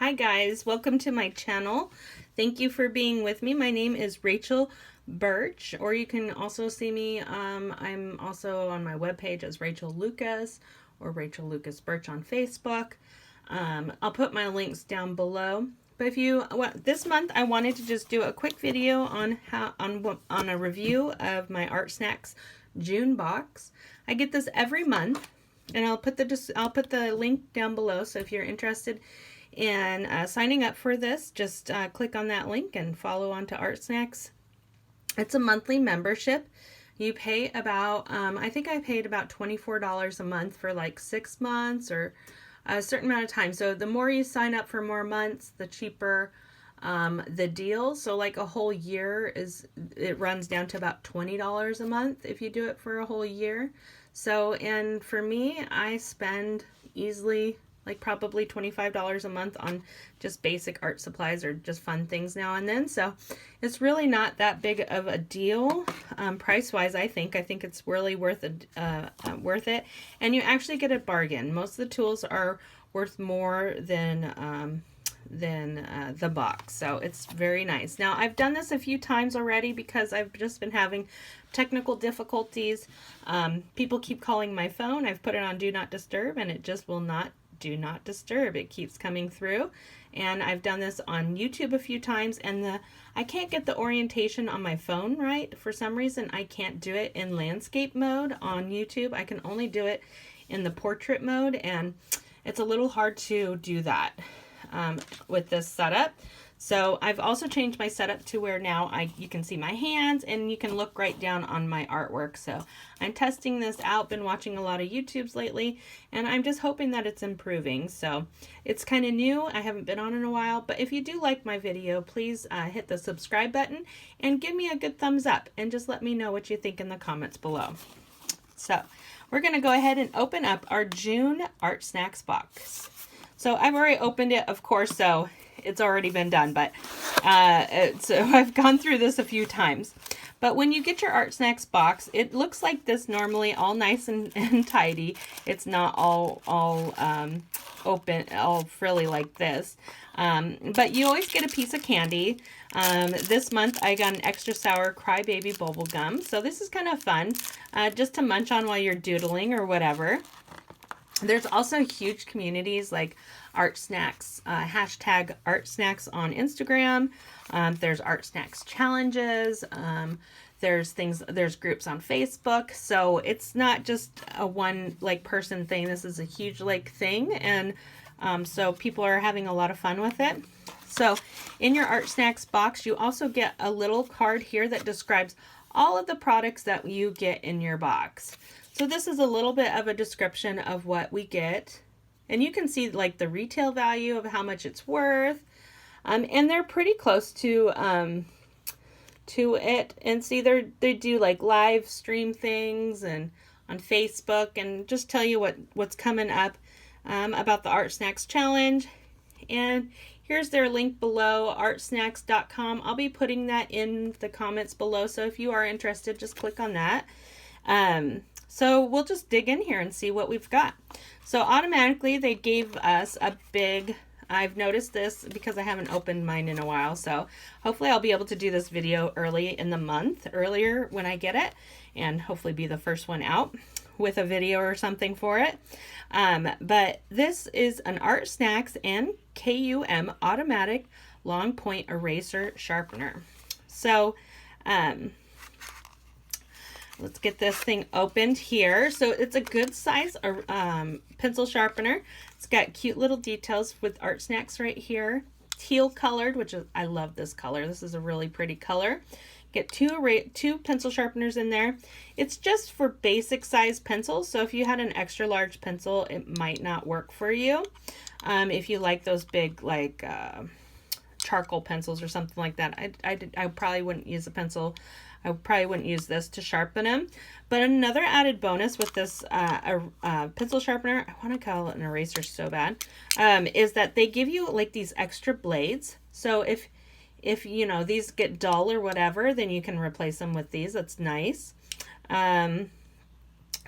Hi guys, welcome to my channel. Thank you for being with me. My name is Rachel Birch, or you can also see me. I'm also on my webpage as Rachel Lucas or Rachel Lucas Birch on Facebook. I'll put my links down below. But if you this month, I wanted to just do a quick video on on a review of my Art Snacks June box. I get this every month, and I'll put the link down below. So if you're interested in signing up for this, just click on that link and follow on to Art Snacks. It's a monthly membership. You pay about, I think I paid about $24 a month for like 6 months or a certain amount of time. So the more you sign up for more months, the cheaper the deal. So like a whole year it runs down to about $20 a month if you do it for a whole year. So, and for me, I spend easily like probably $25 a month on just basic art supplies or just fun things now and then. So it's really not that big of a deal price wise. I think it's really worth it. And you actually get a bargain. Most of the tools are worth more than the box, so it's very nice. Now I've done this a few times already because I've just been having technical difficulties. People keep calling my phone. I've put it on do not disturb and it just will not do not disturb. It keeps coming through. And I've done this on YouTube a few times, and I can't get the orientation on my phone right. For some reason I can't do it in landscape mode on YouTube. I can only do it in the portrait mode, and it's a little hard to do that with this setup. So I've also changed my setup to where now you can see my hands and you can look right down on my artwork. So I'm testing this out, been watching a lot of YouTubes lately, and I'm just hoping that it's improving. So it's kind of new. I haven't been on in a while, but if you do like my video, please hit the subscribe button and give me a good thumbs up and just let me know what you think in the comments below. So we're going to go ahead and open up our June Art Snacks box. So I've already opened it, of course, so it's already been done, but so I've gone through this a few times. But when you get your Art Snacks box, it looks like this normally, all nice and tidy. It's not all open, all frilly like this. But you always get a piece of candy. This month I got an extra sour Crybaby bubble gum. So this is kind of fun, just to munch on while you're doodling or whatever. There's also huge communities like Art Snacks, hashtag Art Snacks on Instagram. There's Art Snacks challenges. There's groups on Facebook. So it's not just a one like person thing. This is a huge like thing. And so people are having a lot of fun with it. So in your Art Snacks box, you also get a little card here that describes all of the products that you get in your box. So this is a little bit of a description of what we get. And you can see like the retail value of how much it's worth. And they're pretty close to it. And see, they do like live stream things and on Facebook and just tell you what's coming up about the Art Snacks Challenge. And here's their link below, artsnacks.com. I'll be putting that in the comments below. So if you are interested, just click on that. So we'll just dig in here and see what we've got. So automatically they gave us a big, I've noticed this because I haven't opened mine in a while. So hopefully I'll be able to do this video early in the month, earlier when I get it, and hopefully be the first one out with a video or something for it. But this is an Art Snacks and KUM automatic long point eraser sharpener. So, let's get this thing opened here. So it's a good size pencil sharpener. It's got cute little details with Art Snacks right here. Teal colored, which is, I love this color. This is a really pretty color. Get two pencil sharpeners in there. It's just for basic size pencils. So if you had an extra large pencil, it might not work for you. If you like those big like charcoal pencils or something like that, I probably wouldn't use a pencil. I probably wouldn't use this to sharpen them. But another added bonus with this pencil sharpener, I want to call it an eraser so bad, is that they give you like these extra blades. So if you know these get dull or whatever, then you can replace them with these. That's nice.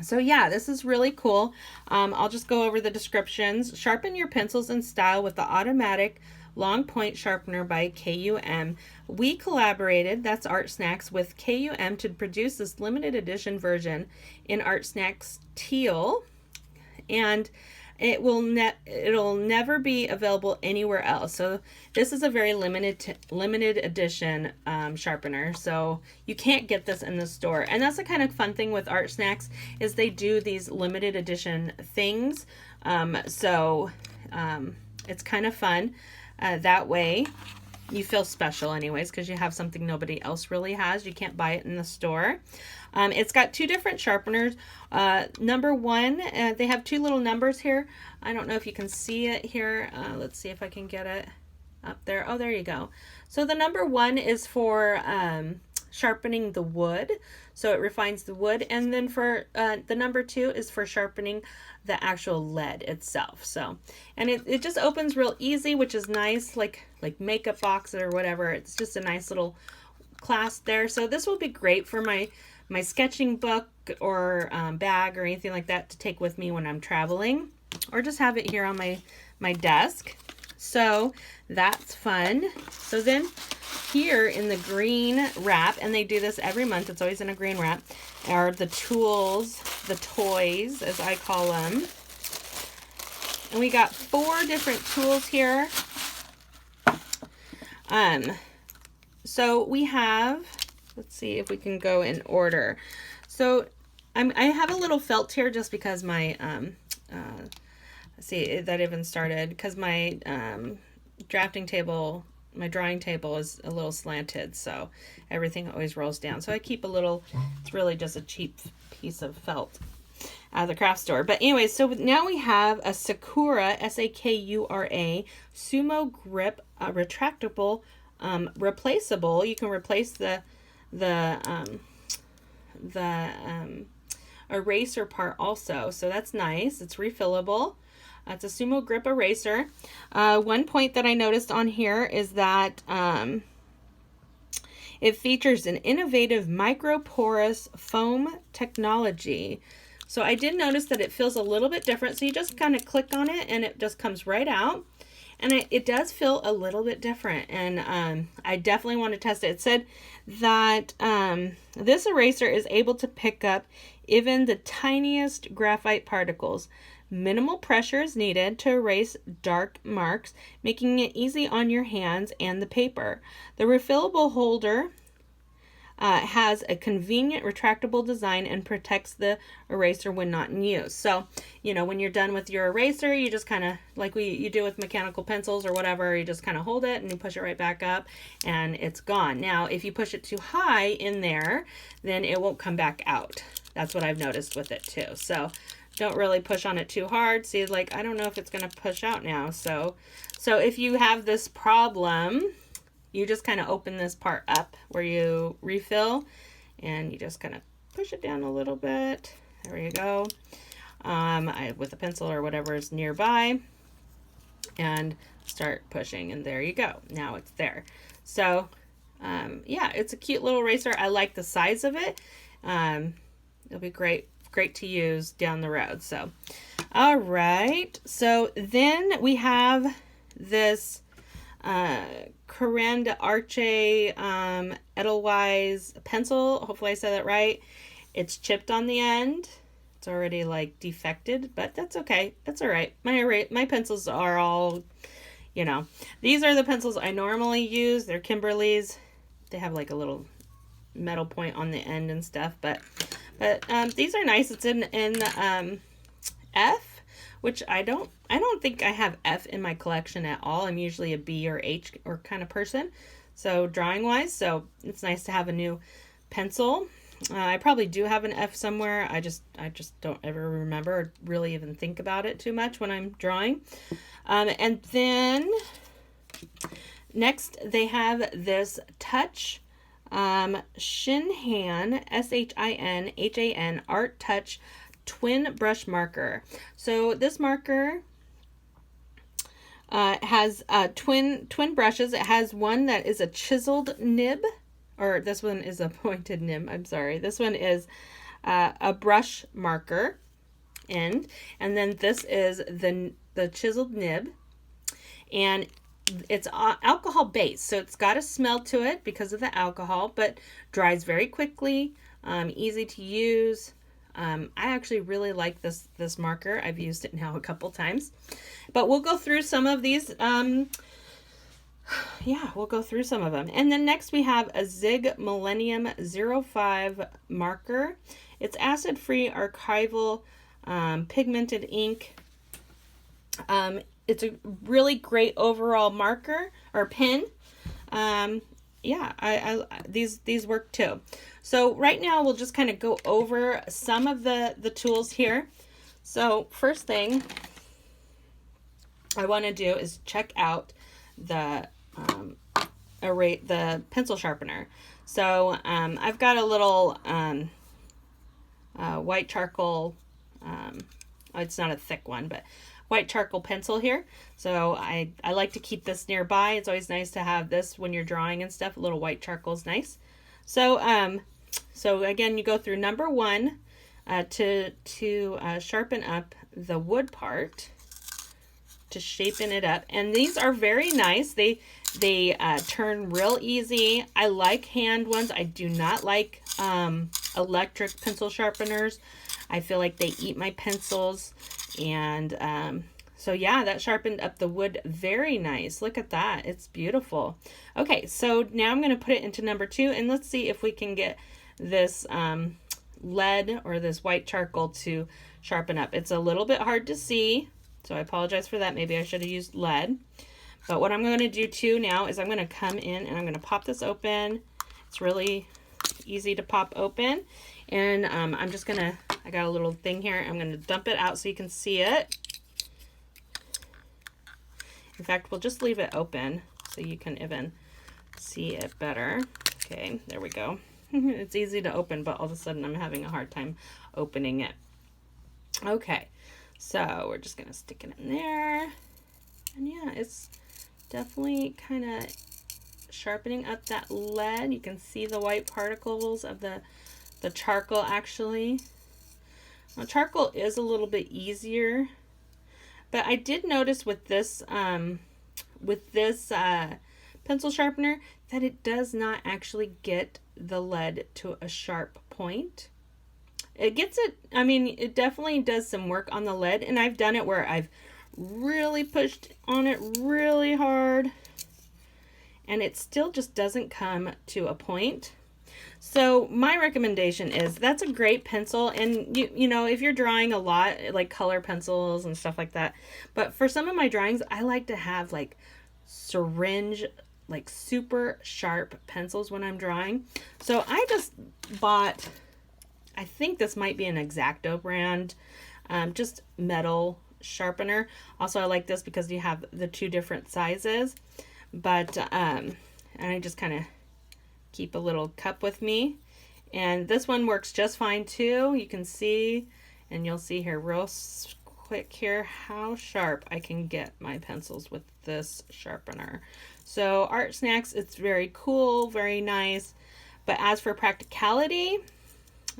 So yeah, this is really cool. I'll just go over the descriptions. Sharpen your pencils in style with the automatic long point sharpener by KUM. We collaborated, that's Art Snacks, with KUM to produce this limited edition version in Art Snacks Teal, and it'll never be available anywhere else. So this is a very limited edition sharpener. So you can't get this in the store. And that's the kind of fun thing with Art Snacks, is they do these limited edition things. It's kind of fun that way. You feel special anyways, because you have something nobody else really has. You can't buy it in the store. It's got two different sharpeners. Number one, they have two little numbers here. I don't know if you can see it here. Let's see if I can get it up there. Oh, there you go. So the number one is for sharpening the wood. So it refines the wood. And then for the number two is for sharpening the actual lead itself. So, and it just opens real easy, which is nice, like makeup box or whatever. It's just a nice little clasp there. So this will be great for my sketching book or bag or anything like that to take with me when I'm traveling, or just have it here on my desk. So that's fun. So then here in the green wrap, and they do this every month, it's always in a green wrap, are the tools, the toys as I call them. And we got 4 different tools here. So we have, let's see if we can go in order. So I have a little felt here just because my, let's see, that even started, because my drafting table, my drawing table is a little slanted, so everything always rolls down. So I keep a little, it's really just a cheap piece of felt out of the craft store. But anyway, so now we have a Sakura, Sakura, Sumo Grip, retractable, replaceable. You can replace the eraser part also, so that's nice. It's refillable. It's a Sumo Grip eraser. One point that I noticed on here is that it features an innovative microporous foam technology. So I did notice that it feels a little bit different. So you just kind of click on it and it just comes right out. And it does feel a little bit different. And I definitely want to test it. It said that this eraser is able to pick up even the tiniest graphite particles. Minimal pressure is needed to erase dark marks, making it easy on your hands and the paper. The refillable holder has a convenient retractable design and protects the eraser when not in use. So, you know, when you're done with your eraser, you just kind of, like you do with mechanical pencils or whatever, you just kind of hold it and you push it right back up and it's gone. Now, if you push it too high in there, then it won't come back out. That's what I've noticed with it too. So don't really push on it too hard. See, like, I don't know if it's going to push out now. So if you have this problem, you just kind of open this part up where you refill and you just kind of push it down a little bit. There you go. With a pencil or whatever is nearby, and start pushing, and there you go. Now it's there. So yeah, it's a cute little eraser. I like the size of it. It'll be great to use down the road. So, all right. So then we have this Caran d'Arche Edelweiss pencil. Hopefully I said that right. It's chipped on the end. It's already like defected, but that's okay. That's all right. My pencils are all, you know, these are the pencils I normally use. They're Kimberly's. They have like a little metal point on the end and stuff, but these are nice. It's in F, which I don't think I have F in my collection at all. I'm usually a B or H or kind of person, so drawing wise, so it's nice to have a new pencil. I probably do have an F somewhere. I just don't ever remember or really even think about it too much when I'm drawing. And then next they have this Touch Shinhan, SHINHAN Art Touch Twin Brush Marker. So this marker has twin brushes. It has one that is a chiseled nib, or this one is a pointed nib. I'm sorry. This one is a brush marker end, and then this is the chiseled nib, and it's alcohol based, so it's got a smell to it because of the alcohol, but dries very quickly, easy to use. I actually really like this marker. I've used it now a couple times, but we'll go through some of these. Yeah, we'll go through some of them. And then next we have a Zig Millennium 05 marker. It's acid-free archival pigmented ink. It's a really great overall marker or pen. Yeah, these work too. So right now we'll just kind of go over some of the tools here. So first thing I want to do is check out the pencil sharpener. So I've got a little white charcoal. It's not a thick one, but white charcoal pencil here. So I like to keep this nearby. It's always nice to have this when you're drawing and stuff. A little white charcoal is nice. So so again, you go through number 1 to sharpen up the wood part, to shapen it up. And these are very nice. They turn real easy. I like hand ones. I do not like electric pencil sharpeners. I feel like they eat my pencils. And so yeah, that sharpened up the wood very nice. Look at that. It's beautiful. Okay, so now I'm going to put it into number 2, and let's see if we can get this lead or this white charcoal to sharpen up. It's a little bit hard to see, so I apologize for that. Maybe I should have used lead. But what I'm going to do too now is I'm going to come in and I'm going to pop this open. It's really easy to pop open. And I'm just going to, I got a little thing here. I'm going to dump it out so you can see it. In fact, we'll just leave it open so you can even see it better. Okay, there we go. It's easy to open, but all of a sudden I'm having a hard time opening it. Okay, so we're just going to stick it in there. And yeah, it's definitely kind of sharpening up that lead. You can see the white particles of the charcoal actually. Now, charcoal is a little bit easier, but I did notice with this pencil sharpener that it does not actually get the lead to a sharp point. It gets it, I mean, it definitely does some work on the lead, and I've done it where I've really pushed on it really hard and it still just doesn't come to a point. So my recommendation is that's a great pencil, and you know, if you're drawing a lot, like color pencils and stuff like that, but for some of my drawings I like to have like syringe, like super sharp pencils when I'm drawing. So I just bought, I think this might be an X-Acto brand, just metal sharpener. Also, I like this because you have the 2 different sizes, but and I just kind of keep a little cup with me, and this one works just fine too. You can see, and you'll see here real quick here how sharp I can get my pencils with this sharpener. So Art Snacks, it's very cool, very nice, but as for practicality,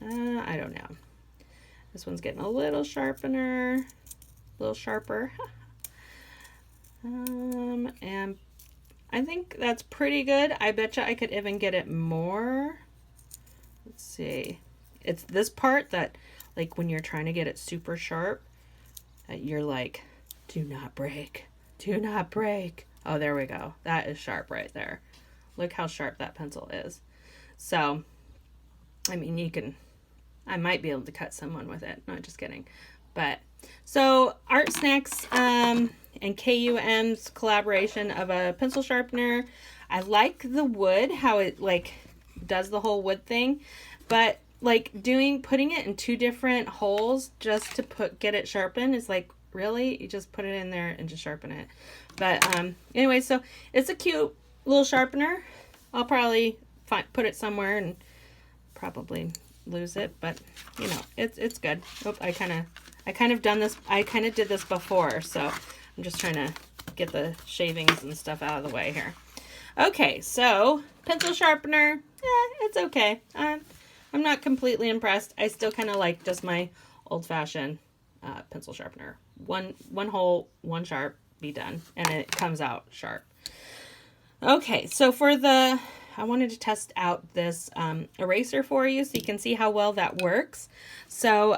I don't know. This one's getting a little sharper. And I think that's pretty good. I betcha I could even get it more. Let's see. It's this part that, like, when you're trying to get it super sharp, that you're like, do not break. Do not break. Oh, there we go. That is sharp right there. Look how sharp that pencil is. So, I mean, you can, I might be able to cut someone with it. No, just kidding. But, so Art Snacks and KUM's collaboration of a pencil sharpener. I like the wood, how it like does the whole wood thing, but like putting it in 2 different holes just to get it sharpened is like, really? You just put it in there and just sharpen it. But anyway, so it's a cute little sharpener. I'll probably put it somewhere and probably lose it, but you know, it's good. Oh, I kind of did this before, so I'm just trying to get the shavings and stuff out of the way here. Okay, so pencil sharpener, it's okay. I'm not completely impressed. I still kind of like just my old-fashioned pencil sharpener. One hole, one sharp, be done, and it comes out sharp. Okay, so I wanted to test out this eraser for you so you can see how well that works. So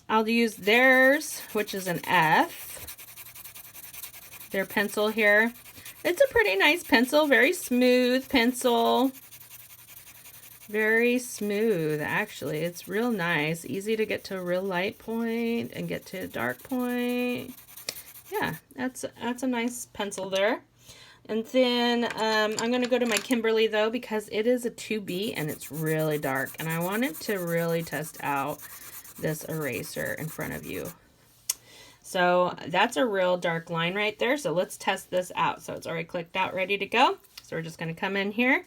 I'll use theirs, which is an F, their pencil here. It's a pretty nice pencil, very smooth pencil. Very smooth, actually. It's real nice. Easy to get to a real light point and get to a dark point. Yeah, that's a nice pencil there. And then I'm going to go to my Kimberly, though, because it is a 2B and it's really dark. And I wanted to really test out this eraser in front of you. So that's a real dark line right there. So let's test this out. So it's already clicked out, ready to go. So we're just going to come in here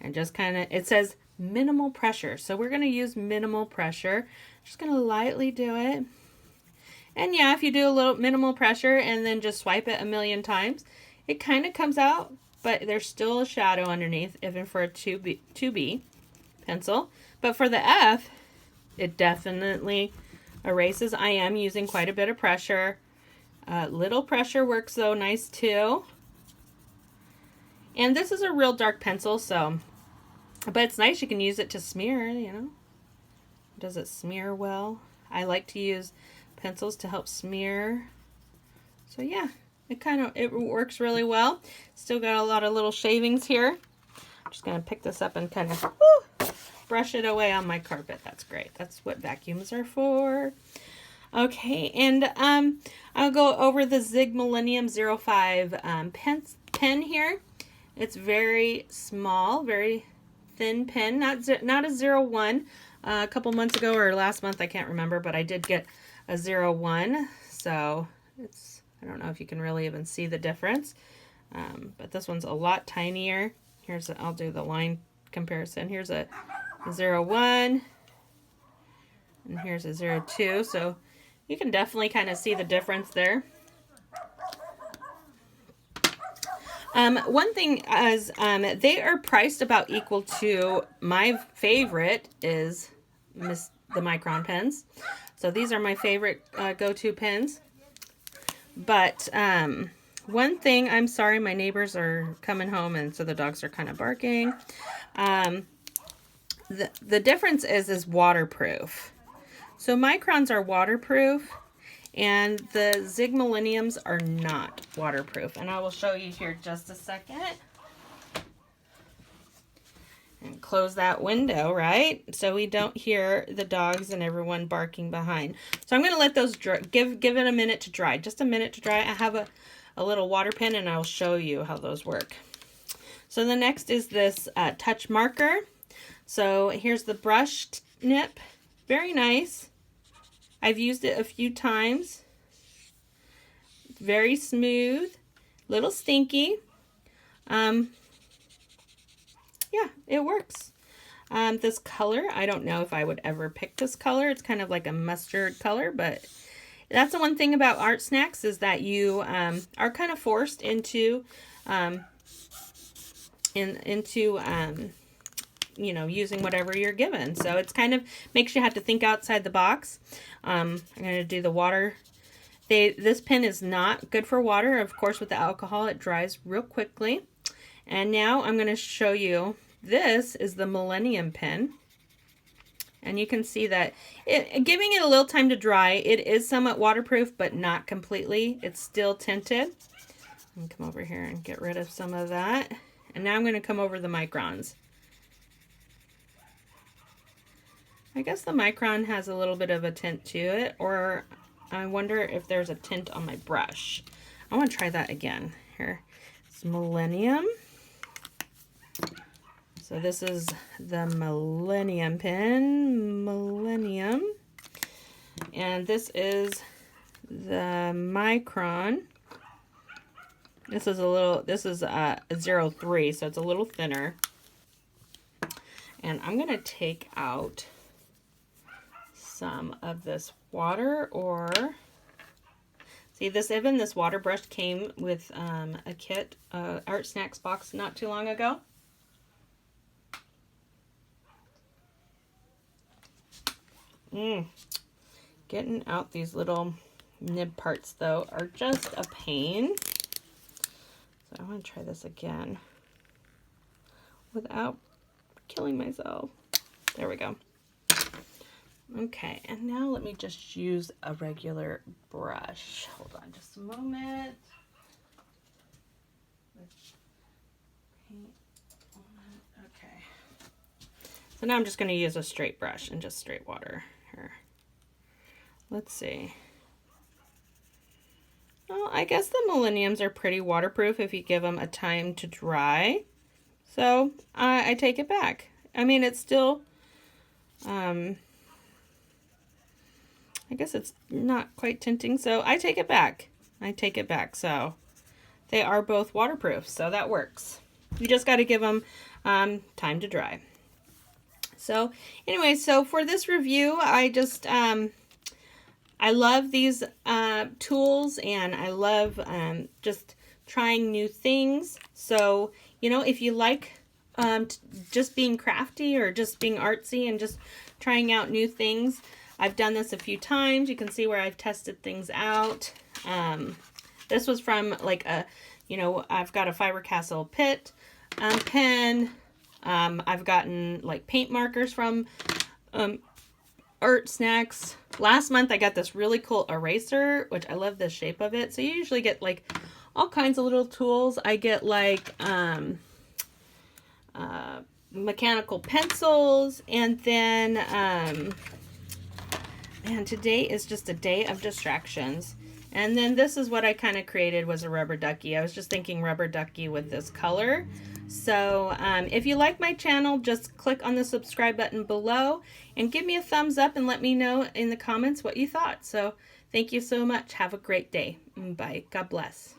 and just kind of, it says minimal pressure. So we're going to use minimal pressure. Just going to lightly do it. And yeah, if you do a little minimal pressure and then just swipe it a million times, it kind of comes out, but there's still a shadow underneath, even for a 2B pencil. But for the F, it definitely erases. I am using quite a bit of pressure. Little pressure works though nice too. And this is a real dark pencil, so, but it's nice. You can use it to smear, you know. Does it smear well? I like to use pencils to help smear. So yeah, it works really well. Still got a lot of little shavings here. I'm just gonna pick this up and kind of brush it away on my carpet. That's great. That's what vacuums are for. Okay, and I'll go over the Zig Millennium 05 pen here. It's very small, very thin pen, not a 01. A couple months ago or last month, I can't remember, but I did get a 01. So it's, I don't know if you can really even see the difference, but this one's a lot tinier. I'll do the line comparison. Here's a 01, and here's a 02. So you can definitely kind of see the difference there. One thing is they are priced about equal to, my favorite is the Micron pens. So these are my favorite go-to pens. But one thing, I'm sorry, my neighbors are coming home and so the dogs are kind of barking. The difference is waterproof. So Microns are waterproof and the Zig Millenniums are not waterproof. And I will show you here just a second. And close that window, right? So we don't hear the dogs and everyone barking behind. So I'm going to let those dry, give it a minute to dry. Just a minute to dry. I have a little water pen and I'll show you how those work. So the next is this touch marker. So here's the brush nip. Very nice. I've used it a few times. Very smooth, little stinky. Yeah, it works. This color, I don't know if I would ever pick this color. It's kind of like a mustard color, but that's the one thing about Art Snacks is that you are kind of forced into you know, using whatever you're given. So it's kind of makes you have to think outside the box. I'm going to do the water. This pen is not good for water. Of course, with the alcohol, it dries real quickly. And now I'm going to show you, this is the Millennium pen. And you can see that giving it a little time to dry, it is somewhat waterproof, but not completely. It's still tinted. I'm going to come over here and get rid of some of that. And now I'm going to come over the Microns. I guess the Micron has a little bit of a tint to it, or I wonder if there's a tint on my brush. I want to try that again. Here, it's Millennium. So this is the Millennium pen, Millennium. And this is the Micron. This is a 03, so it's a little thinner. And I'm going to take out some of this water, or see this, even this water brush came with a kit, Art Snacks box not too long ago. Getting out these little nib parts, though, are just a pain. So I want to try this again without killing myself. There we go. Okay, and now let me just use a regular brush. Hold on just a moment. Okay. So now I'm just going to use a straight brush and just straight water here. Let's see. Well, I guess the Millenniums are pretty waterproof if you give them a time to dry. So I take it back. I mean, it's still, I guess it's not quite tinting, so I take it back. I take it back. So they are both waterproof, so that works. You just got to give them time to dry. So anyway, so for this review, I just, I love these tools, and I love just trying new things. So, you know, if you like just being crafty or just being artsy and just trying out new things, I've done this a few times. You can see where I've tested things out. This was from like a, you know, I've got a Faber-Castell Pitt pen. I've gotten like paint markers from Art Snacks. Last month I got this really cool eraser, which I love the shape of it. So you usually get like all kinds of little tools. I get like mechanical pencils, and then man, today is just a day of distractions. And then this is what I kind of created, was a rubber ducky. I was just thinking rubber ducky with this color. So if you like my channel, just click on the subscribe button below and give me a thumbs up and let me know in the comments what you thought. So thank you so much. Have a great day. Bye. God bless.